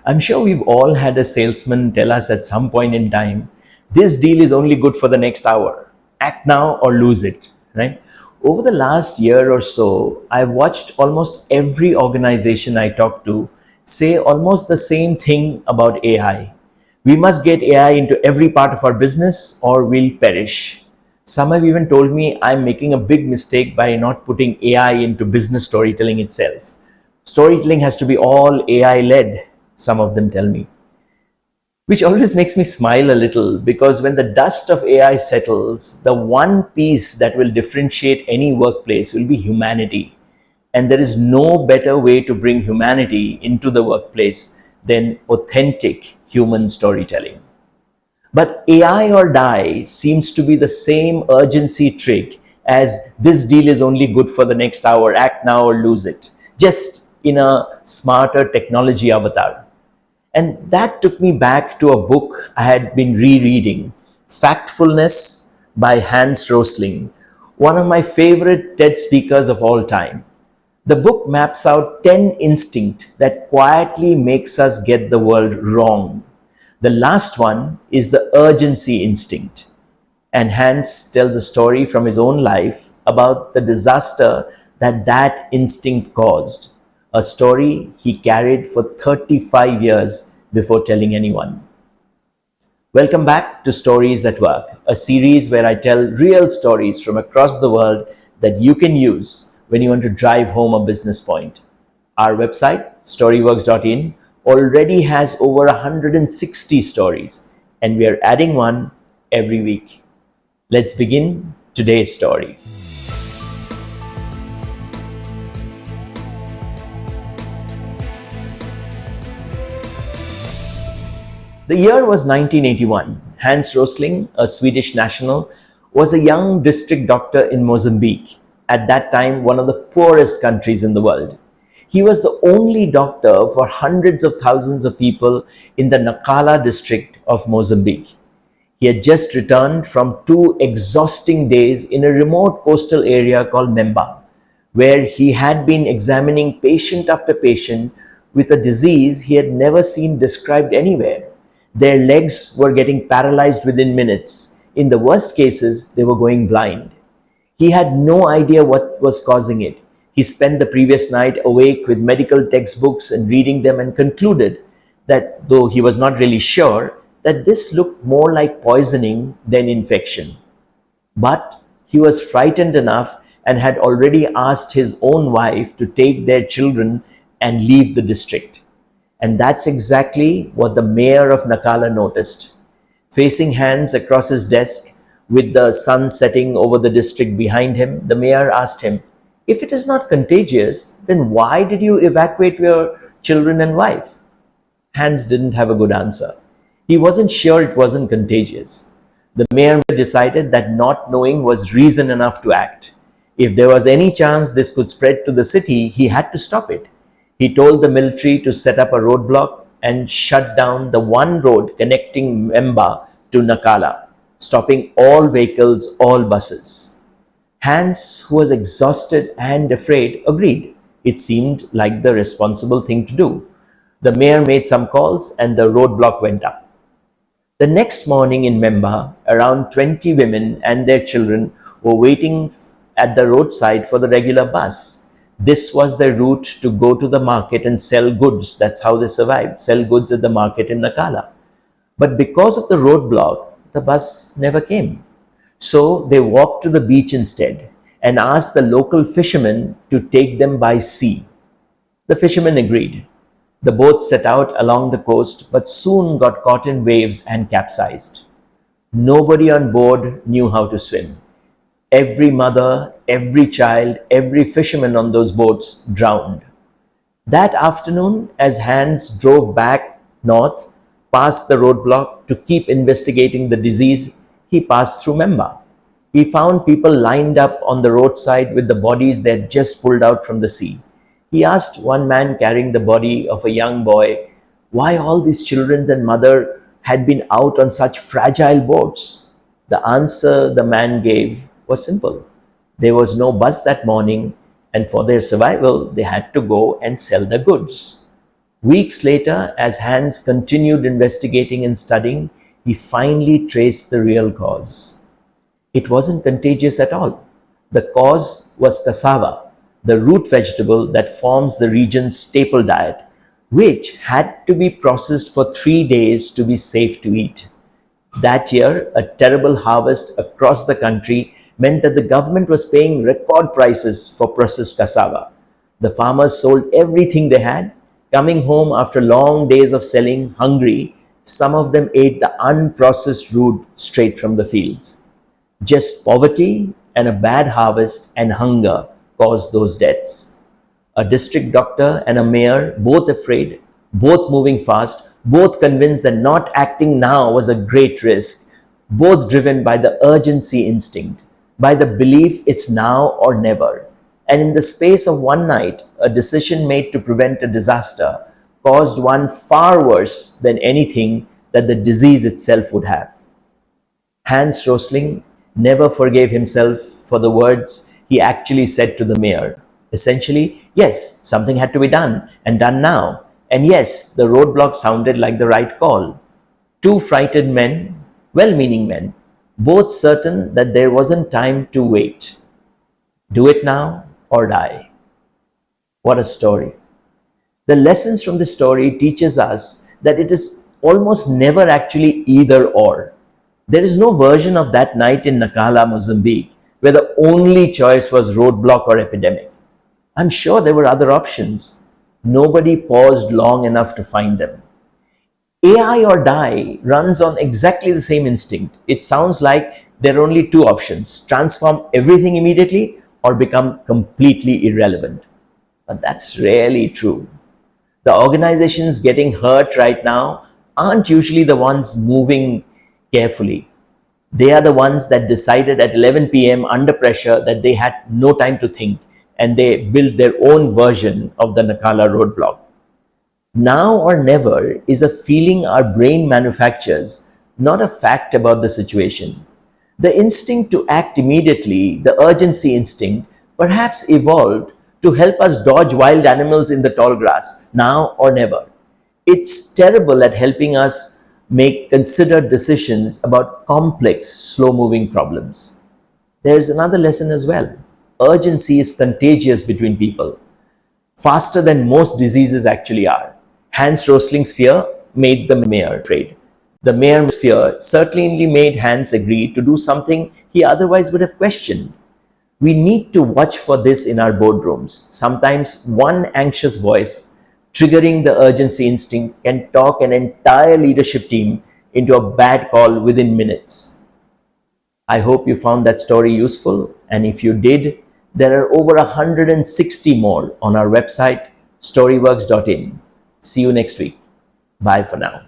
I'm sure we've all had a salesman tell us at some point in time, this deal is only good for the next hour. Act now or lose it, right? Over the last year or so, I've watched almost every organization I talk to say almost the same thing about AI. We must get AI into every part of our business or we'll perish. Some have even told me I'm making a big mistake by not putting AI into business storytelling itself. Storytelling has to be all AI led, some of them tell me. Which always makes me smile a little because when the dust of AI settles, the one piece that will differentiate any workplace will be humanity. And there is no better way to bring humanity into the workplace than authentic human storytelling. But AI or die seems to be the same urgency trick as this deal is only good for the next hour, act now or lose it, just in a smarter technology avatar. And that took me back to a book I had been rereading, Factfulness by Hans Rosling, one of my favorite TED speakers of all time. The book maps out 10 instincts that quietly makes us get the world wrong. The last one is the urgency instinct. And Hans tells a story from his own life about the disaster that instinct caused. A story he carried for 35 years before telling anyone. Welcome back to Stories at Work, a series where I tell real stories from across the world that you can use when you want to drive home a business point. Our website, storyworks.in, already has over 160 stories, and we are adding one every week. Let's begin today's story. The year was 1981. Hans Rosling, a Swedish national, was a young district doctor in Mozambique, at that time one of the poorest countries in the world. He was the only doctor for hundreds of thousands of people in the Nacala district of Mozambique. He had just returned from 2 exhausting days in a remote coastal area called Memba, where he had been examining patient after patient with a disease he had never seen described anywhere. Their legs were getting paralyzed within minutes. In the worst cases, they were going blind. He had no idea what was causing it. He spent the previous night awake with medical textbooks and reading them and concluded that, though he was not really sure, that this looked more like poisoning than infection. But he was frightened enough and had already asked his own wife to take their children and leave the district. And that's exactly what the mayor of Nacala noticed. Facing Hans across his desk, with the sun setting over the district behind him, the mayor asked him, "If it is not contagious, then why did you evacuate your children and wife?" Hans didn't have a good answer. He wasn't sure it wasn't contagious. The mayor decided that not knowing was reason enough to act. If there was any chance this could spread to the city, he had to stop it. He told the military to set up a roadblock and shut down the one road connecting Memba to Nacala, stopping all vehicles, all buses. Hans, who was exhausted and afraid, agreed. It seemed like the responsible thing to do. The mayor made some calls and the roadblock went up. The next morning in Memba, around 20 women and their children were waiting at the roadside for the regular bus. This was their route to go to the market and sell goods. That's how they survived, sell goods at the market in Nacala. But because of the roadblock, the bus never came. So they walked to the beach instead and asked the local fishermen to take them by sea. The fishermen agreed. The boat set out along the coast but soon got caught in waves and capsized. Nobody on board knew how to swim. Every mother, every child, every fisherman on those boats drowned. That afternoon, as Hans drove back north, past the roadblock to keep investigating the disease, he passed through Memba. He found people lined up on the roadside with the bodies they had just pulled out from the sea. He asked one man carrying the body of a young boy why all these children and mother had been out on such fragile boats. The answer the man gave was simple. There was no bus that morning, and for their survival, they had to go and sell the goods. Weeks later, as Hans continued investigating and studying, he finally traced the real cause. It wasn't contagious at all. The cause was cassava, the root vegetable that forms the region's staple diet, which had to be processed for 3 days to be safe to eat. That year, a terrible harvest across the country meant that the government was paying record prices for processed cassava. The farmers sold everything they had, coming home after long days of selling hungry. Some of them ate the unprocessed root straight from the fields. Just poverty and a bad harvest and hunger caused those deaths. A district doctor and a mayor, both afraid, both moving fast, both convinced that not acting now was a great risk, both driven by the urgency instinct, by the belief it's now or never. And in the space of one night, a decision made to prevent a disaster caused one far worse than anything that the disease itself would have. Hans Rosling never forgave himself for the words he actually said to the mayor. Essentially, yes, something had to be done and done now. And yes, the roadblock sounded like the right call. Two frightened men, well-meaning men, both certain that there wasn't time to wait. Do it now or die. What a story. The lessons from this story teaches us that it is almost never actually either or. There is no version of that night in Nacala, Mozambique, where the only choice was roadblock or epidemic. I'm sure there were other options. Nobody paused long enough to find them. AI or die runs on exactly the same instinct. It sounds like there are only two options: transform everything immediately or become completely irrelevant. But that's rarely true. The organizations getting hurt right now aren't usually the ones moving carefully. They are the ones that decided at 11 p.m. under pressure that they had no time to think, and they built their own version of the Nacala roadblock. Now or never is a feeling our brain manufactures, not a fact about the situation. The instinct to act immediately, the urgency instinct, perhaps evolved to help us dodge wild animals in the tall grass, now or never. It's terrible at helping us make considered decisions about complex, slow-moving problems. There's another lesson as well. Urgency is contagious between people, faster than most diseases actually are. Hans Rosling's fear made the mayor afraid. The mayor's fear certainly made Hans agree to do something he otherwise would have questioned. We need to watch for this in our boardrooms. Sometimes one anxious voice triggering the urgency instinct can talk an entire leadership team into a bad call within minutes. I hope you found that story useful, and if you did, there are over 160 more on our website, storyworks.in. See you next week. Bye for now.